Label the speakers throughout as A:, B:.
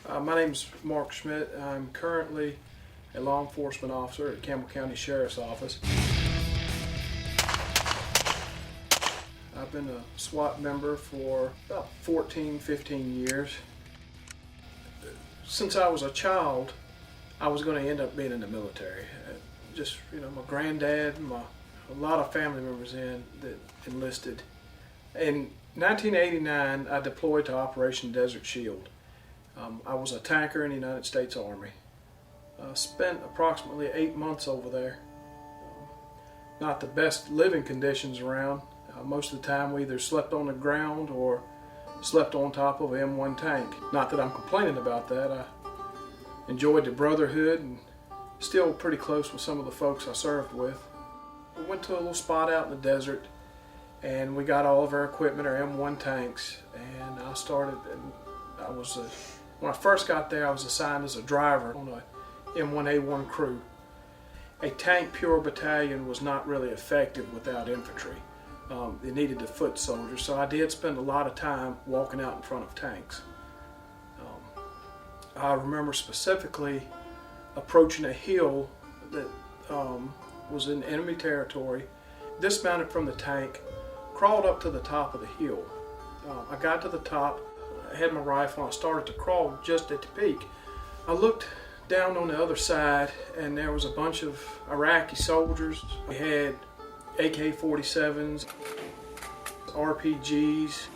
A: My name is Mark Schmitt. I'm currently a law enforcement officer at Campbell County Sheriff's Office. I've been a SWAT member for about 14, 15 years. Since I was a child, I was going to end up being in the military. My granddad, a lot of family members that enlisted. In 1989, I deployed to Operation Desert Shield. I was a tanker in the United States Army. Spent approximately 8 months over there. Not the best living conditions around. Most of the time we either slept on the ground or slept on top of an M1 tank. Not that I'm complaining about that. I enjoyed the brotherhood and still pretty close with some of the folks I served with. We went to a little spot out in the desert and we got all of our equipment, our M1 tanks, and I started, when I first got there I was assigned as a driver on a M1A1 crew. A tank pure battalion was not really effective without infantry. It needed the foot soldiers, so I did spend a lot of time walking out in front of tanks. I remember specifically approaching a hill that was in enemy territory, dismounted from the tank, crawled up to the top of the hill. I got to the top, I had my rifle, and I started to crawl just at the peak. I looked down on the other side and there was a bunch of Iraqi soldiers. We had AK-47s, RPGs,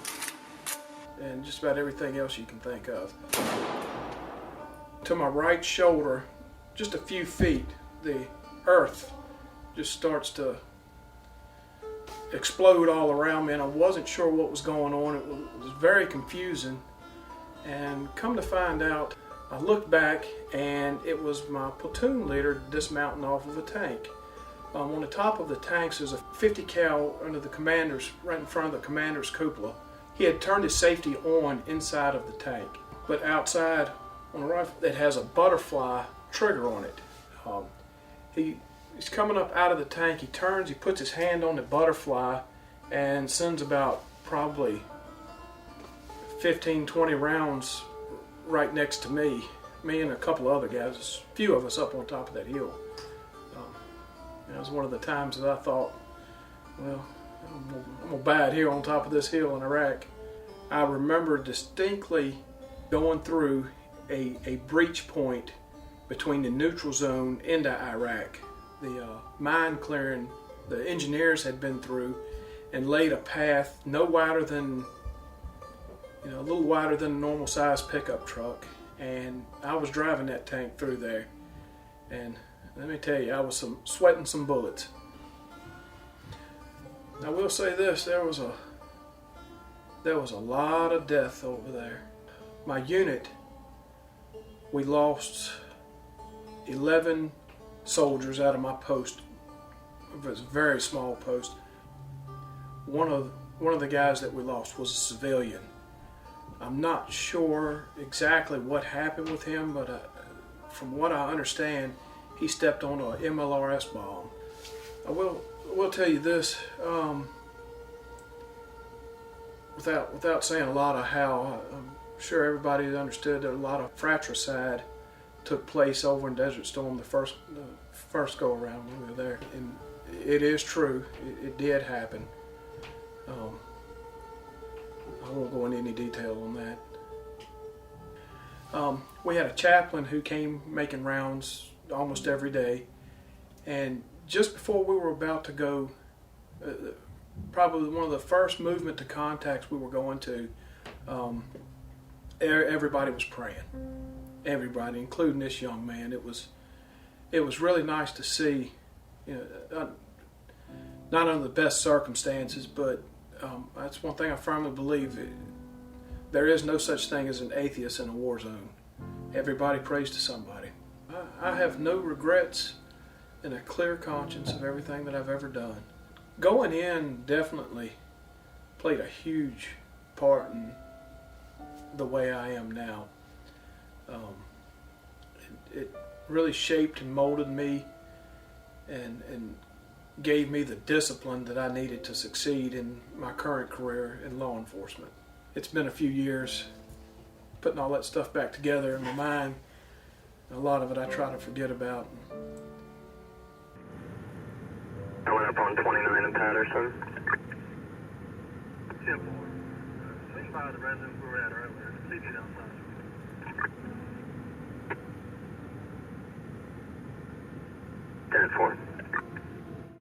A: and just about everything else you can think of. To my right shoulder, just a few feet, the earth just starts to explode all around me, and I wasn't sure what was going on. It was very confusing, and come to find out, I looked back and it was my platoon leader dismounting off of a tank. On the top of the tanks there's a 50 cal under the commander's, right in front of the commander's cupola. He had turned his safety on inside of the tank, but outside on the rifle it has a butterfly trigger on it. He's coming up out of the tank, he turns, he puts his hand on the butterfly and sends about probably 15-20 rounds right next to me and a couple of other guys, a few of us up on top of that hill. That was one of the times that I thought, well, I'm gonna die here on top of this hill in Iraq. I remember distinctly going through a breach point between the neutral zone into Iraq. The mine clearing the engineers had been through and laid a path no wider than, a little wider than a normal size pickup truck, and I was driving that tank through there, and let me tell you, I was sweating some bullets. I will say this, there was a lot of death over there. My unit, we lost 11 soldiers out of my post. It was a very small post. One of the guys that we lost was a civilian. I'm not sure exactly what happened with him, but from what I understand, he stepped on a MLRS bomb. I will tell you this, without saying a lot of how, I'm sure everybody understood that a lot of fratricide took place over in Desert Storm the first go around when we were there, and it is true, it did happen. I won't go into any detail on that. We had a chaplain who came making rounds almost every day, and just before we were about to go, probably one of the first movement to contacts we were going to, everybody was praying. Everybody, including this young man. It was really nice to see, not under the best circumstances, but that's one thing I firmly believe. There is no such thing as an atheist in a war zone. Everybody prays to somebody. I have no regrets and a clear conscience of everything that I've ever done. Going in definitely played a huge part in the way I am now. It really shaped and molded me and gave me the discipline that I needed to succeed in my current career in law enforcement. It's been a few years putting all that stuff back together in my mind. A lot of it I try to forget about.
B: I went up on 29 in Patterson.
C: 10-4. Swing by the residence we were at earlier. See if he's outside.
B: 10-4.